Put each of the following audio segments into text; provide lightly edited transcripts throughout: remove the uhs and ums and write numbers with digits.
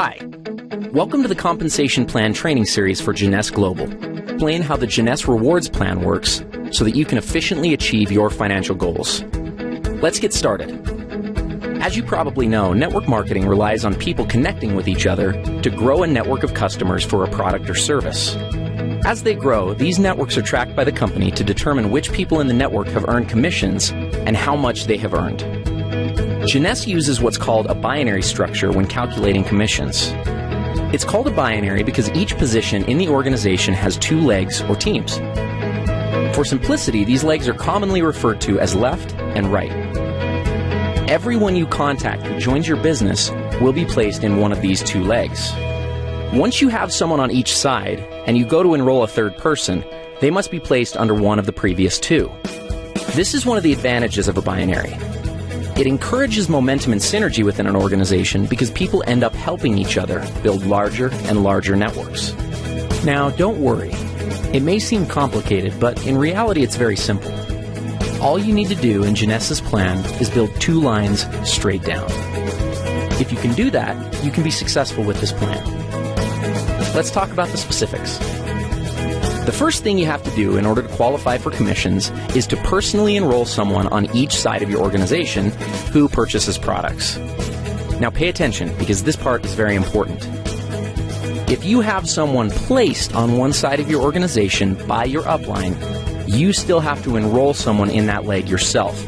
Hi, welcome to the Compensation Plan Training Series for Jeunesse Global. Explain how the Jeunesse Rewards Plan works so that you can efficiently achieve your financial goals. Let's get started. As you probably know, network marketing relies on people connecting with each other to grow a network of customers for a product or service. As they grow, these networks are tracked by the company to determine which people in the network have earned commissions and how much they have earned. Jeunesse uses what's called a binary structure when calculating commissions. It's called a binary because each position in the organization has two legs or teams. For simplicity, these legs are commonly referred to as left and right. Everyone you contact who joins your business will be placed in one of these two legs. Once you have someone on each side and you go to enroll a third person, they must be placed under one of the previous two. This is one of the advantages of a binary. It encourages momentum and synergy within an organization because people end up helping each other build larger and larger networks. Now, don't worry. It may seem complicated, but in reality it's very simple. All you need to do in Jeunesse's plan is build two lines straight down. If you can do that, you can be successful with this plan. Let's talk about the specifics. The first thing you have to do in order to qualify for commissions is to personally enroll someone on each side of your organization who purchases products. Now pay attention because this part is very important. If you have someone placed on one side of your organization by your upline, you still have to enroll someone in that leg yourself.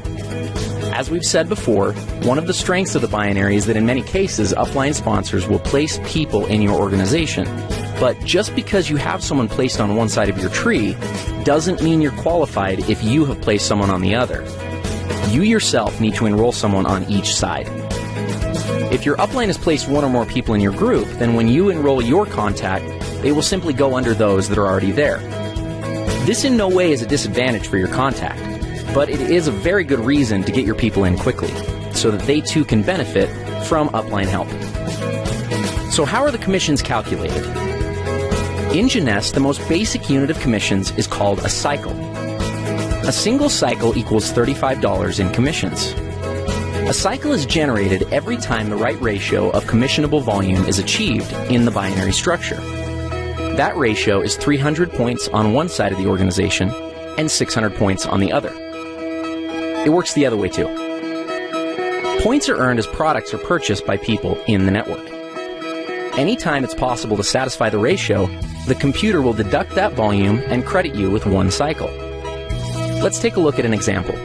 As we've said before, one of the strengths of the binary is that in many cases, upline sponsors will place people in your organization. But just because you have someone placed on one side of your tree doesn't mean you're qualified if you have placed someone on the other. You yourself need to enroll someone on each side. If your upline has placed one or more people in your group, then when you enroll your contact, they will simply go under those that are already there. This in no way is a disadvantage for your contact, but it is a very good reason to get your people in quickly, so that they too can benefit from upline help. So how are the commissions calculated? In Jeunesse, the most basic unit of commissions is called a cycle. A single cycle equals $35 in commissions. A cycle is generated every time the right ratio of commissionable volume is achieved in the binary structure. That ratio is 300 points on one side of the organization and 600 points on the other. It works the other way too. Points are earned as products are purchased by people in the network. Anytime it's possible to satisfy the ratio, the computer will deduct that volume and credit you with one cycle. Let's take a look at an example.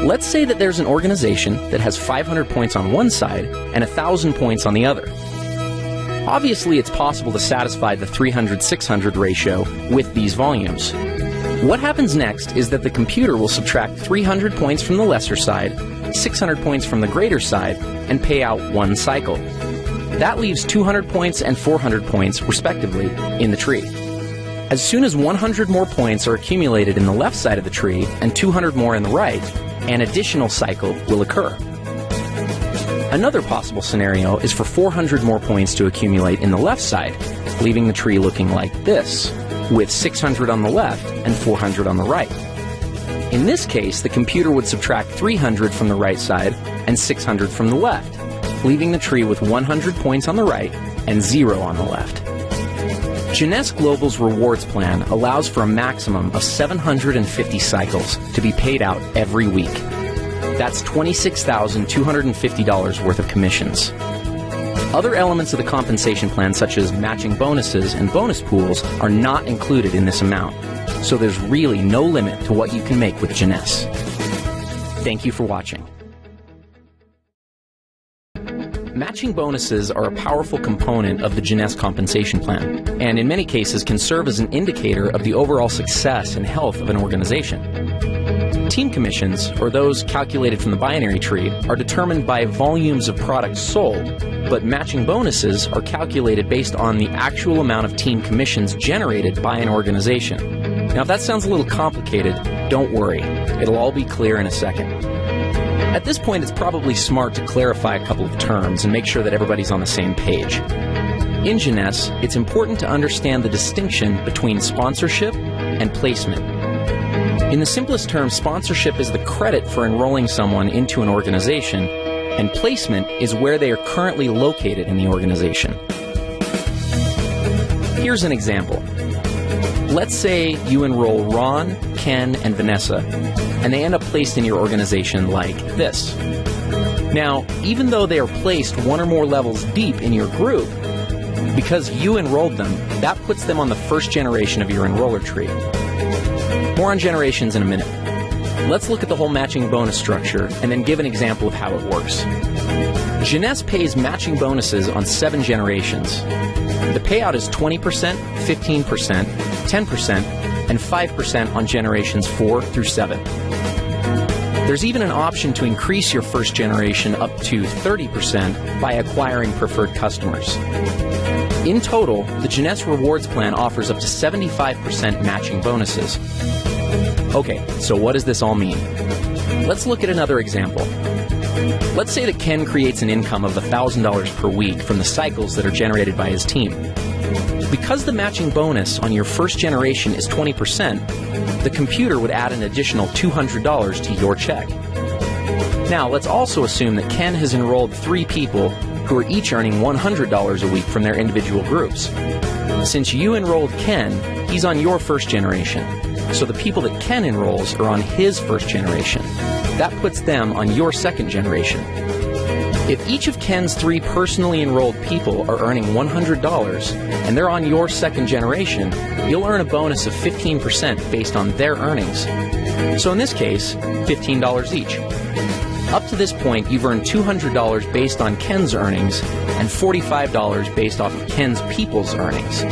Let's say that there's an organization that has 500 points on one side and 1,000 points on the other. Obviously, it's possible to satisfy the 300-600 ratio with these volumes. What happens next is that the computer will subtract 300 points from the lesser side, 600 points from the greater side, and pay out one cycle. That leaves 200 points and 400 points, respectively, in the tree. As soon as 100 more points are accumulated in the left side of the tree and 200 more in the right, an additional cycle will occur. Another possible scenario is for 400 more points to accumulate in the left side, leaving the tree looking like this, with 600 on the left and 400 on the right. In this case, the computer would subtract 300 from the right side and 600 from the left, leaving the tree with 100 points on the right and 0 on the left. Jeunesse Global's rewards plan allows for a maximum of 750 cycles to be paid out every week. That's $26,250 worth of commissions. Other elements of the compensation plan, such as matching bonuses and bonus pools, are not included in this amount, so there's really no limit to what you can make with Jeunesse. Thank you for watching. Matching bonuses are a powerful component of the Jeunesse compensation plan, and in many cases can serve as an indicator of the overall success and health of an organization. Team commissions, or those calculated from the binary tree, are determined by volumes of products sold, but matching bonuses are calculated based on the actual amount of team commissions generated by an organization. Now, if that sounds a little complicated, don't worry. It'll all be clear in a second. At this point, it's probably smart to clarify a couple of terms and make sure that everybody's on the same page. In Jeunesse, it's important to understand the distinction between sponsorship and placement. In the simplest terms, sponsorship is the credit for enrolling someone into an organization, and placement is where they are currently located in the organization. Here's an example. Let's say you enroll Ron, Ken, and Vanessa, and they end up placed in your organization like this. Now, even though they are placed one or more levels deep in your group, because you enrolled them, that puts them on the first generation of your enroller tree. More on generations in a minute. Let's look at the whole matching bonus structure and then give an example of how it works. Jeunesse pays matching bonuses on 7 generations. The payout is 20%, 15%, 10%, and 5% on generations 4 through 7. There's even an option to increase your first generation up to 30% by acquiring preferred customers. In total, the Jeunesse Rewards Plan offers up to 75% matching bonuses. Okay, so what does this all mean? Let's look at another example. Let's say that Ken creates an income of $1,000 per week from the cycles that are generated by his team. Because the matching bonus on your first generation is 20%, the computer would add an additional $200 to your check. Now, let's also assume that Ken has enrolled 3 people who are each earning $100 a week from their individual groups. Since you enrolled Ken, he's on your first generation. So the people that Ken enrolls are on his first generation. That puts them on your second generation. If each of Ken's 3 personally enrolled people are earning $100 and they're on your second generation, you'll earn a bonus of 15% based on their earnings. So in this case, $15 each. Up to this point, you've earned $200 based on Ken's earnings and $45 based off of Ken's people's earnings.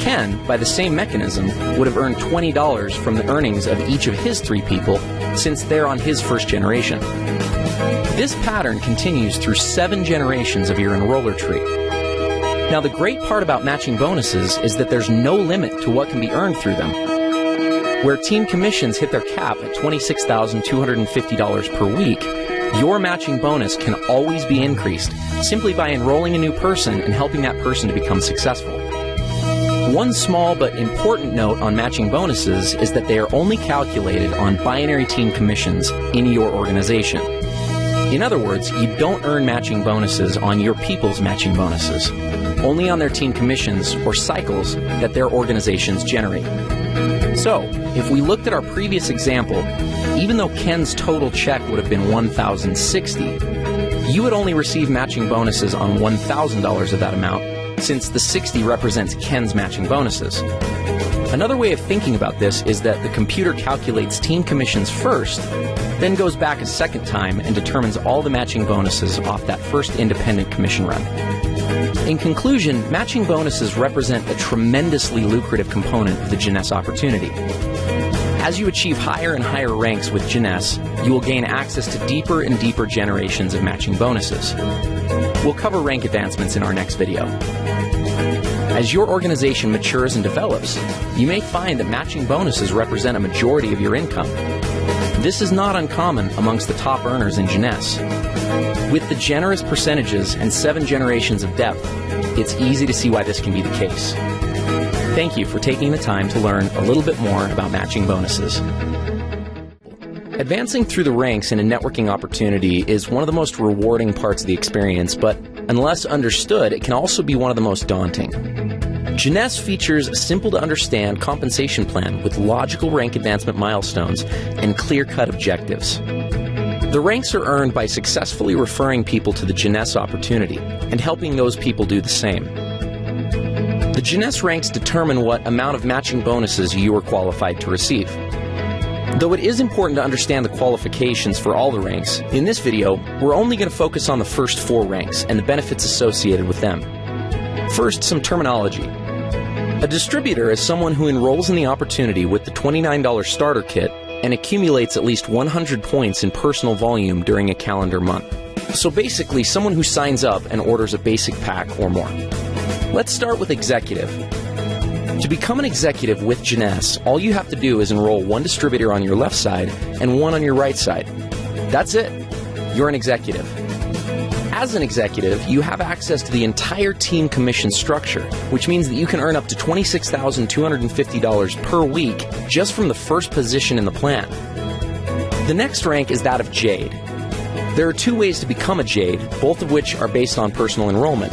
Ken, by the same mechanism, would have earned $20 from the earnings of each of his 3 people since they're on his first generation. This pattern continues through 7 generations of your enroller tree. Now, the great part about matching bonuses is that there's no limit to what can be earned through them. Where team commissions hit their cap at $26,250 per week, your matching bonus can always be increased simply by enrolling a new person and helping that person to become successful. One small but important note on matching bonuses is that they are only calculated on binary team commissions in your organization. In other words, you don't earn matching bonuses on your people's matching bonuses, only on their team commissions or cycles that their organizations generate. So, if we looked at our previous example, even though Ken's total check would have been $1,060, you would only receive matching bonuses on $1,000 of that amount, since the 60 represents Ken's matching bonuses. Another way of thinking about this is that the computer calculates team commissions first, then goes back a second time and determines all the matching bonuses off that first independent commission run. In conclusion, matching bonuses represent a tremendously lucrative component of the Jeunesse opportunity. As you achieve higher and higher ranks with Jeunesse, you will gain access to deeper and deeper generations of matching bonuses. We'll cover rank advancements in our next video. As your organization matures and develops, you may find that matching bonuses represent a majority of your income. This is not uncommon amongst the top earners in Jeunesse. With the generous percentages and 7 generations of depth, it's easy to see why this can be the case. Thank you for taking the time to learn a little bit more about matching bonuses. Advancing through the ranks in a networking opportunity is one of the most rewarding parts of the experience, but unless understood, it can also be one of the most daunting. Jeunesse features a simple-to-understand compensation plan with logical rank advancement milestones and clear-cut objectives. The ranks are earned by successfully referring people to the Jeunesse opportunity and helping those people do the same. The Jeunesse ranks determine what amount of matching bonuses you are qualified to receive. Though it is important to understand the qualifications for all the ranks, in this video, we're only going to focus on the first 4 ranks and the benefits associated with them. First, some terminology. A distributor is someone who enrolls in the opportunity with the $29 starter kit and accumulates at least 100 points in personal volume during a calendar month. So basically, someone who signs up and orders a basic pack or more. Let's start with executive. To become an executive with Jeunesse, all you have to do is enroll 1 distributor on your left side and 1 on your right side. That's it. You're an executive. As an executive, you have access to the entire team commission structure, which means that you can earn up to $26,250 per week just from the first position in the plan. The next rank is that of Jade. There are two ways to become a Jade, both of which are based on personal enrollment.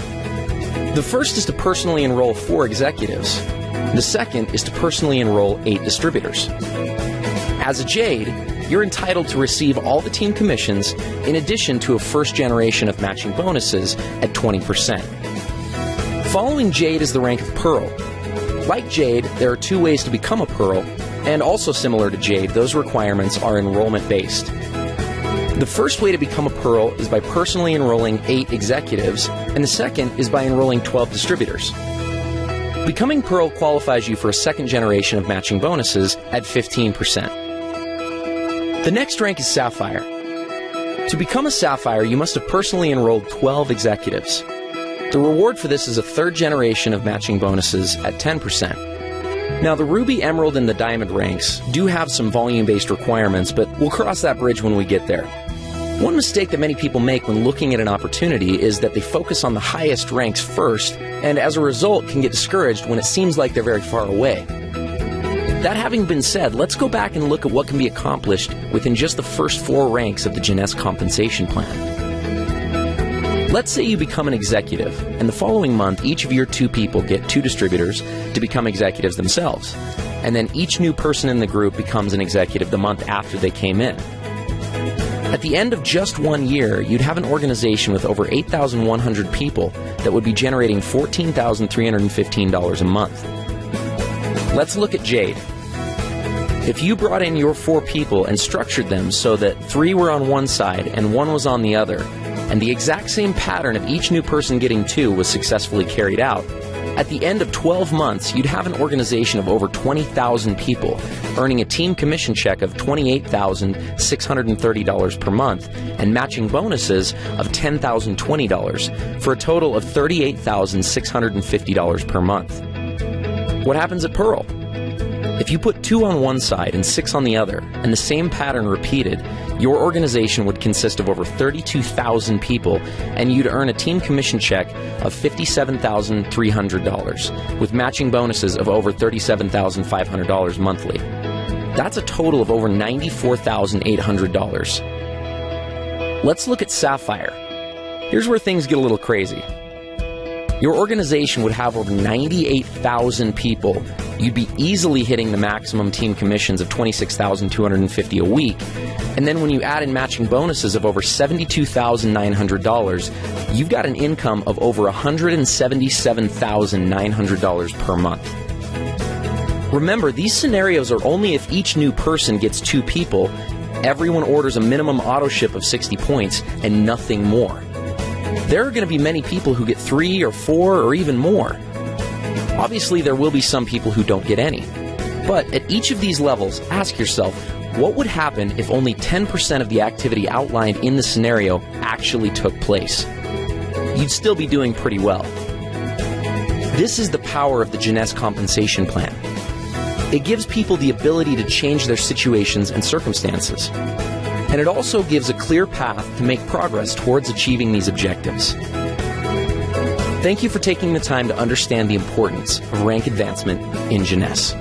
The first is to personally enroll 4 executives. The second is to personally enroll 8 distributors. As a Jade, you're entitled to receive all the team commissions in addition to a first generation of matching bonuses at 20%. Following Jade is the rank of Pearl. Like Jade, there are 2 ways to become a Pearl, and also similar to Jade, those requirements are enrollment-based. The first way to become a Pearl is by personally enrolling 8 executives, and the second is by enrolling 12 distributors. Becoming Pearl qualifies you for a second generation of matching bonuses at 15%. The next rank is Sapphire. To become a Sapphire, you must have personally enrolled 12 executives. The reward for this is a third generation of matching bonuses at 10%. Now, the Ruby, Emerald, and the Diamond ranks do have some volume-based requirements, but we'll cross that bridge when we get there. One mistake that many people make when looking at an opportunity is that they focus on the highest ranks first, and as a result can get discouraged when it seems like they're very far away. That having been said, let's go back and look at what can be accomplished within just the first 4 ranks of the Jeunesse compensation plan. Let's say you become an executive, and the following month each of your 2 people get 2 distributors to become executives themselves, and then each new person in the group becomes an executive the month after they came in. At the end of just 1 year, you'd have an organization with over 8,100 people that would be generating $14,315 a month. Let's look at Jade. If you brought in your 4 people and structured them so that 3 were on one side and 1 was on the other, and the exact same pattern of each new person getting 2 was successfully carried out, at the end of 12 months, you'd have an organization of over 20,000 people, earning a team commission check of $28,630 per month and matching bonuses of $10,020 for a total of $38,650 per month. What happens at Pearl? If you put 2 on one side and 6 on the other, and the same pattern repeated, your organization would consist of over 32,000 people, and you'd earn a team commission check of $57,300, with matching bonuses of over $37,500 monthly. That's a total of over $94,800. Let's look at Sapphire. Here's where things get a little crazy. Your organization would have over 98,000 people. You'd be easily hitting the maximum team commissions of $26,250 a week. And then when you add in matching bonuses of over $72,900, you've got an income of over $177,900 per month. Remember, these scenarios are only if each new person gets 2 people, everyone orders a minimum auto ship of 60 points, and nothing more. There are going to be many people who get 3 or 4 or even more. Obviously, there will be some people who don't get any. But at each of these levels, ask yourself, what would happen if only 10% of the activity outlined in the scenario actually took place? You'd still be doing pretty well. This is the power of the Jeunesse compensation plan. It gives people the ability to change their situations and circumstances. And it also gives a clear path to make progress towards achieving these objectives. Thank you for taking the time to understand the importance of rank advancement in Jeunesse.